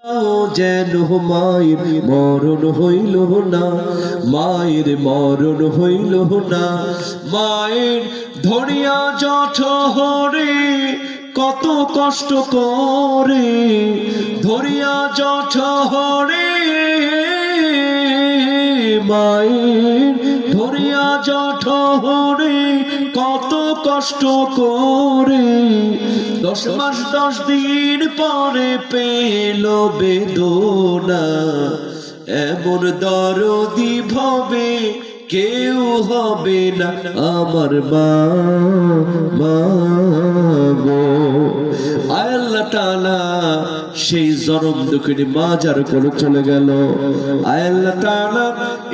যেন মায়ের মরণ হইল না, মায়ের মরণ হইল না। মায়ের ধরিয়া জঠরে কত কষ্ট করে, ধরিয়া জঠরে মায়ের ধরিয়া জঠরে কত কষ্ট করে, 10 মাস 10 দিন পরে পেল বেদনা। এমন দরদি ভবে কেউ হবে না আমার মা, মা গো। আল্লাহ তাআলা সেই জনম দুঃখিনী মা যার কোলে চলে গেল, আল্লাহ তাআলা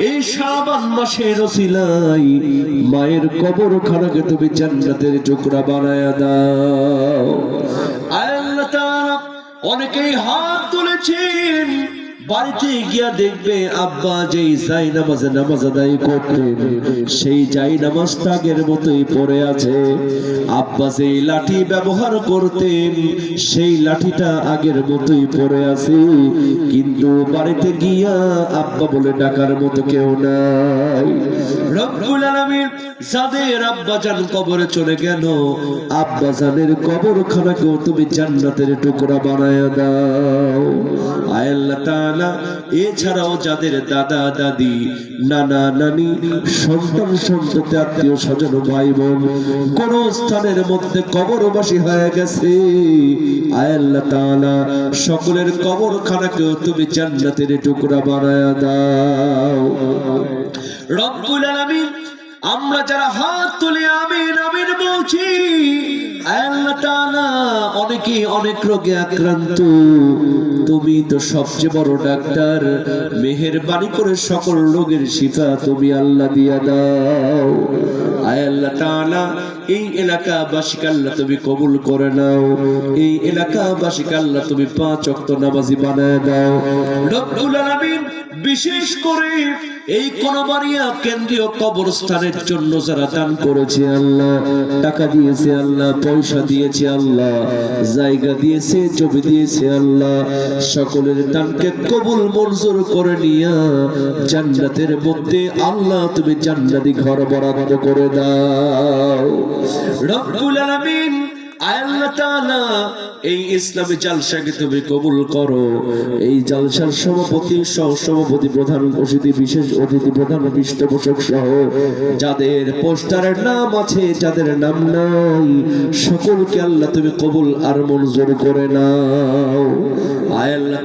এই শাবান মাসের ওসিলায় মায়ের কবরখানাকে তুমি জান্নাতের টুকরা বানায়া দাও। আল্লাহ তাআলা অনেকেই হাত তুলেছেন, বাড়িতে গিয়া দেখবে আব্বা যেই যাই নামাজে নামাজ আদায় করতেন সেই যাই নামাজ আগের মতোই পড়ে আছে। আব্বা যেই লাঠি ব্যবহার করতেন সেই লাঠিটা আগের মতোই পড়ে আছে, কিন্তু বাড়িতে গিয়া আব্বা বলে ডাকার মতো কেউ নাই। রব্বুল আলামিন যাদের আব্বা জান কবরে চলে গেল, আব্বা জানের কবরখানাকেও তুমি জান্নাতের টুকরা বানায়া দাও। আল্লাহ তাআলা এছাড়াও যাদের দাদা দাদি নানা নানি সন্তান সন্ততি আত্মীয় স্বজন ভাই বোন কোন স্থানের মধ্যে কবরবাসী হয়ে গেছে, আল্লাহ তাআলা সকলের কবরখানাকেও তুমি জান্নাতের টুকরা বানায়া দাও। রব্বুল আলামিন আমরা যারা হাত তুলে আমিন আমিন বলছি, আল্লাহ তাআলা অনেকে অনেক রোগে আক্রান্ত, তুমি তো সবচেয়ে বড় ডাক্তার, মেহেরবানি করে সকল রোগের শিফা তুমি আল্লাহ দিয়া দাও। আল্লাহ তাআলা এই এলাকাবাসীকে আল্লাহ তুমি কবুল করে নাও, এই এলাকাবাসীকে আল্লাহ তুমি 5 ওয়াক্ত নামাজি বানায় দাও। রব্বুল আলামিন বিশেষ করে এই কোনবাড়িয়া কেন্দ্রীয় কবরস্থানের জন্য যারা দান করেছে আল্লাহ, টাকা দিয়েছে আল্লাহ, পয়সা দিয়েছে আল্লাহ, জায়গা দিয়েছে, জমি দিয়েছে আল্লাহ, সকলের দানকে কবুল মঞ্জুর করে নিয়া জান্নাতের মধ্যে আল্লাহ তুমি জান্নাতি ঘর বরাদ্দ করে দাও। রব্বুল আলামিন আল্লাহ তাআলা এই ইসলামী জালসাকে তুমি কবুল করো। এই জালসার সভাপতি সহ সভাপতি প্রধান অতিথি বিশেষ অতিথি প্রধান পৃষ্ঠপোষক সহ যাদের পোস্টারের নাম আছে যাদের নাম নাই সকলকে আল্লাহ তুমি কবুল আর মঞ্জুর করে নাও। আল্লাহ